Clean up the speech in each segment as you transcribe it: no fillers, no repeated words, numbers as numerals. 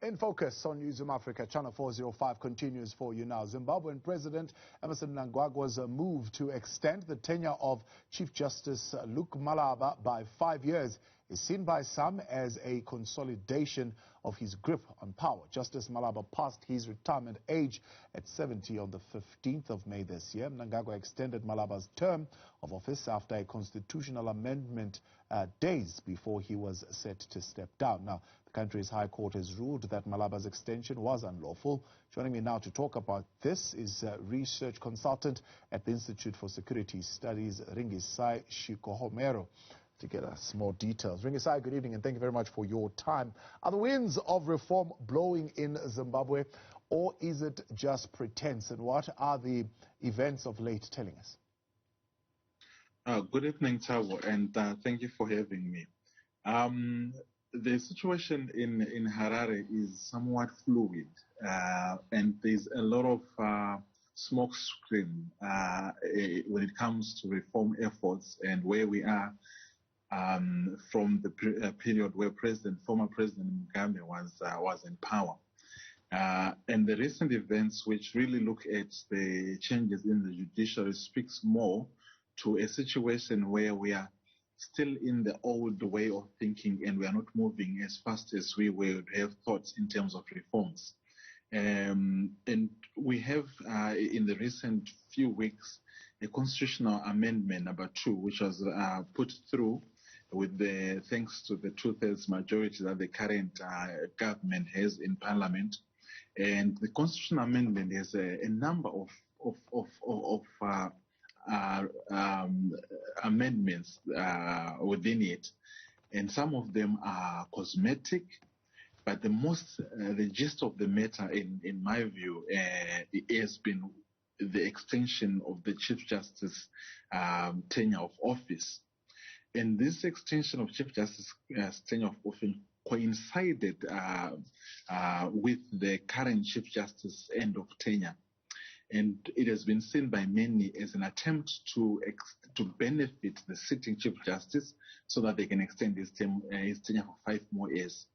In focus on Newsroom Africa, Channel 405 continues for you now. Zimbabwean President Emmerson Mnangagwa's move to extend the tenure of Chief Justice Luke Malaba by 5 years is seen by some as a consolidation of his grip on power. Justice Malaba passed his retirement age at 70 on the 15th of May this year. Mnangagwa extended Malaba's term of office after a constitutional amendment days before he was set to step down. Now, the country's High Court has ruled that Malaba's extension was unlawful. Joining me now to talk about this is research consultant at the Institute for Security Studies, Ringisai Shikohomero, to get us more details. Ringisai, good evening and thank you very much for your time. Are the winds of reform blowing in Zimbabwe, or is it just pretense? And what are the events of late telling us? Good evening, Tavo, and thank you for having me. The situation in Harare is somewhat fluid, and there's a lot of smoke screen when it comes to reform efforts and where we are from the period where former President Mugabe was in power. And the recent events, which really look at the changes in the judiciary, speaks more to a situation where we are still in the old way of thinking and we are not moving as fast as we would have thought in terms of reforms. And we have, in the recent few weeks, a constitutional amendment number 2, which was put through with thanks to the 2/3 majority that the current government has in Parliament. And the constitutional amendment has a number of amendments within it, and some of them are cosmetic, but the gist of the matter, in my view, has been the extension of the Chief Justice tenure of office. And this extension of Chief Justice tenure of office coincided with the current Chief Justice end of tenure. And it has been seen by many as an attempt to benefit the sitting Chief Justice so that they can extend his tenure for 5 more years,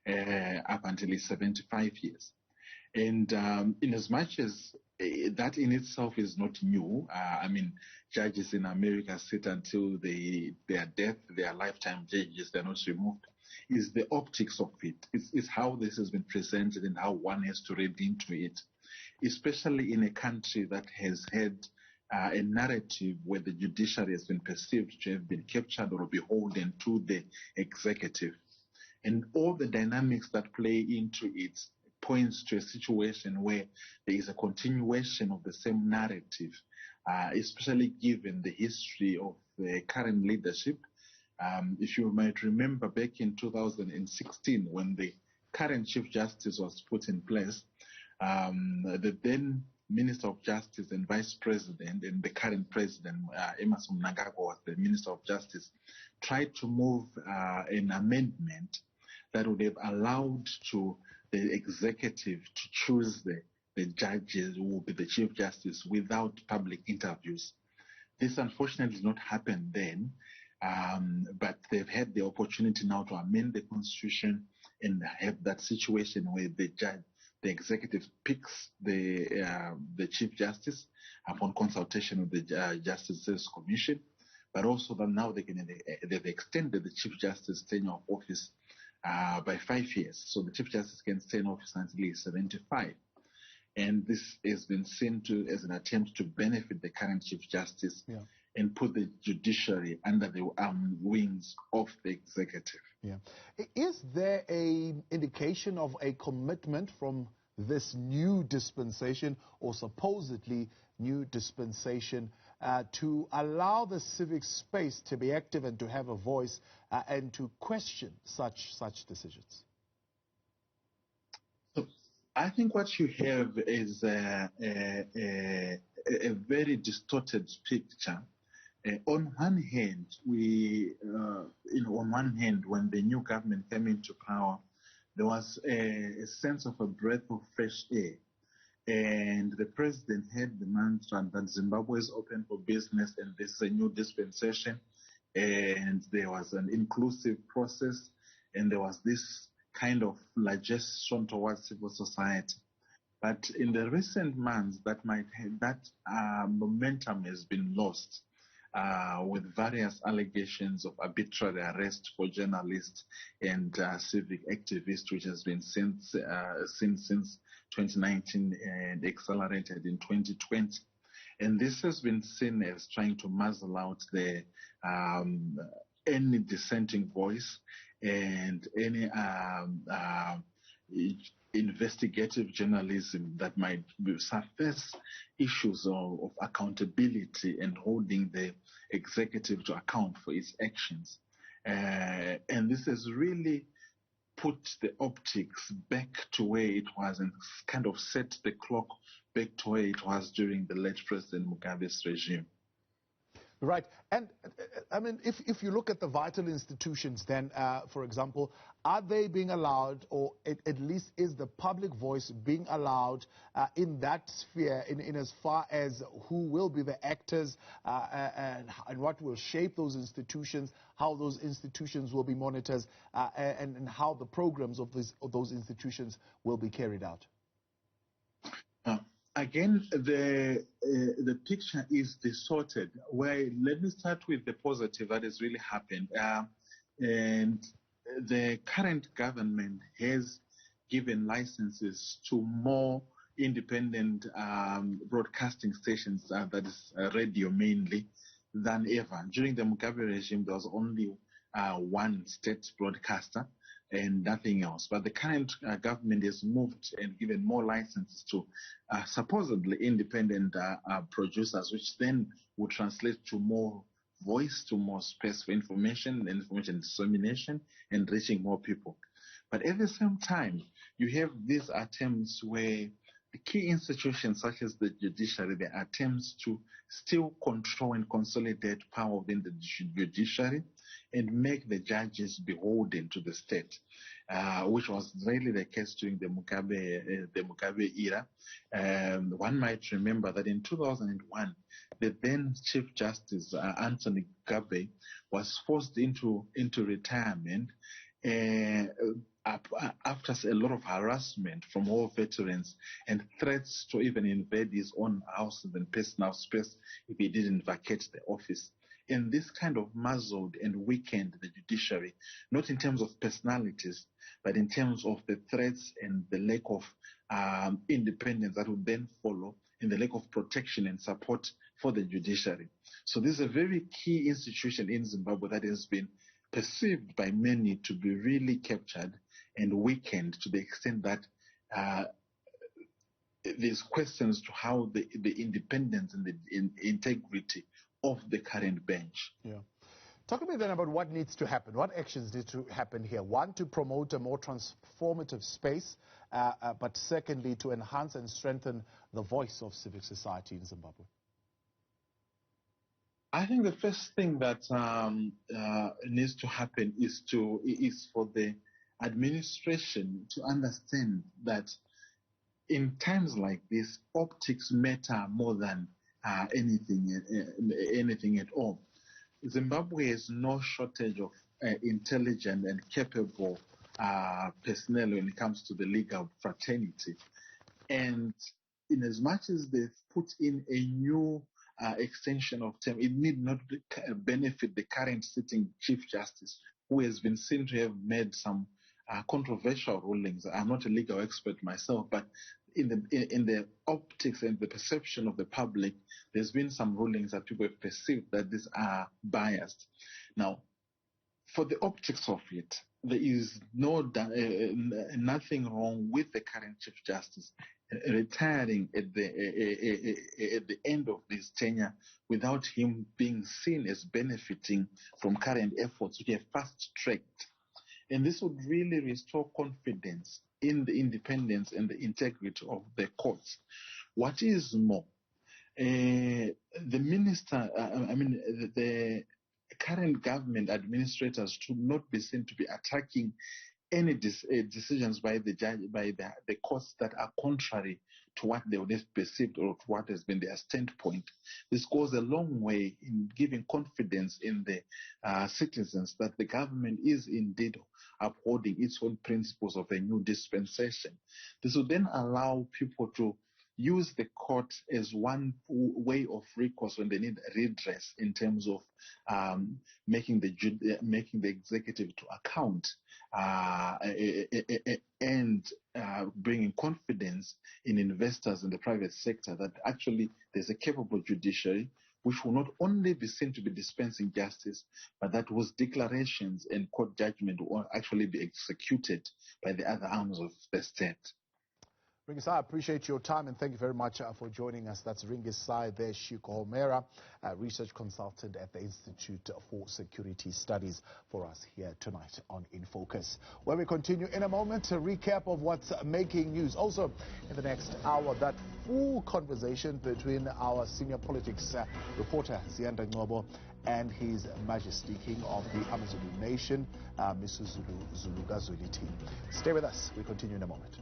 up until he's 75 years. And in as much as that in itself is not new, I mean, judges in America sit until their death, their lifetime judges, they're not removed, is the optics of it. It's how this has been presented and how one has to read into it, especially in a country that has had a narrative where the judiciary has been perceived to have been captured or beholden to the executive. And all the dynamics that play into it points to a situation where there is a continuation of the same narrative, especially given the history of the current leadership. If you might remember back in 2016, when the current Chief Justice was put in place, the then Minister of Justice and Vice President, and the current President, Emmerson Mnangagwa, was the Minister of Justice, tried to move an amendment that would have allowed to the executive to choose the judges who will be the Chief Justice without public interviews. This unfortunately did not happen then, but they've had the opportunity now to amend the Constitution and have that situation where the executive picks the Chief Justice upon consultation with the Justices Commission, but also that now they've extended the Chief Justice tenure of office by 5 years. So the Chief Justice can stay in office until he is 75. And this has been seen as an attempt to benefit the current Chief Justice, yeah, and put the judiciary under the wings of the executive. Yeah. Is there an indication of a commitment from this new dispensation, or supposedly new dispensation, to allow the civic space to be active and to have a voice and to question such decisions? So I think what you have is a very distorted picture. On one hand, when the new government came into power, there was a sense of a breath of fresh air. And the president had the mantra that Zimbabwe is open for business and this is a new dispensation. And there was an inclusive process and there was this kind of legislation towards civil society. But in the recent months, that momentum has been lost with various allegations of arbitrary arrest for journalists and civic activists, which has been since 2019 and accelerated in 2020. And this has been seen as trying to muzzle out any dissenting voice and any investigative journalism that might surface issues of accountability and holding the executive to account for its actions. And this has really put the optics back to where it was and kind of set the clock back to where it was during the late President Mugabe's regime. Right. And I mean, if you look at the vital institutions, then, for example, are they being allowed, or at least is the public voice being allowed in that sphere, in as far as who will be the actors and what will shape those institutions, how those institutions will be monitored, and how the programs of those institutions will be carried out? Again, the picture is distorted. Let me start with the positive that has really happened. And the current government has given licenses to more independent broadcasting stations, that is radio mainly, than ever. During the Mugabe regime, there was only one state broadcaster and nothing else. But the current government has moved and given more licenses to supposedly independent producers, which then would translate to more voice, to more space for information dissemination, and reaching more people. But at the same time, you have these attempts where the key institutions such as the judiciary, the attempts to still control and consolidate power within the judiciary and make the judges beholden to the state, which was really the case during the Mugabe era. One might remember that in 2001, the then Chief Justice Anthony Gabe was forced into retirement after a lot of harassment from war veterans and threats to even invade his own house and personal space if he didn't vacate the office. And this kind of muzzled and weakened the judiciary, not in terms of personalities, but in terms of the threats and the lack of independence that would then follow, and the lack of protection and support for the judiciary. So this is a very key institution in Zimbabwe that has been perceived by many to be really captured and weakened to the extent that there's questions to how the independence and the integrity of the current bench. Yeah. Talk to me then about what needs to happen. What actions need to happen here? One, to promote a more transformative space, but secondly, to enhance and strengthen the voice of civic society in Zimbabwe. I think the first thing that needs to happen is for the administration to understand that in times like this, optics matter more than anything at all. Zimbabwe has no shortage of intelligent and capable personnel when it comes to the legal fraternity. And in as much as they've put in a new extension of term, it need not benefit the current sitting Chief Justice, who has been seen to have made some controversial rulings. I'm not a legal expert myself, but in the optics and the perception of the public, there's been some rulings that people have perceived that these are biased. Now, for the optics of it, there is nothing wrong with the current Chief Justice retiring at the end of this tenure without him being seen as benefiting from current efforts which are fast-tracked. And this would really restore confidence in the independence and the integrity of the courts. What is more, the current government administrators should not be seen to be attacking any decisions by the judge, by the courts that are contrary to what they would have perceived or to what has been their standpoint. This goes a long way in giving confidence in the citizens that the government is indeed upholding its own principles of a new dispensation. This will then allow people to use the court as one way of recourse when they need redress in terms of making the executive to account and bringing confidence in investors in the private sector that actually there's a capable judiciary which will not only be seen to be dispensing justice, but that whose declarations and court judgment will actually be executed by the other arms of the state. Ringis, I appreciate your time and thank you very much for joining us. That's Ringis there, Shiko Homera, research consultant at the Institute for Security Studies, for us here tonight on In Focus. Where we continue in a moment, a recap of what's making news. Also, in the next hour, that full conversation between our senior politics reporter, Zianda Ngobo, and His Majesty King of the Amazulu Nation, Mrs. Zulu Zulukazuli team. Stay with us. We continue in a moment.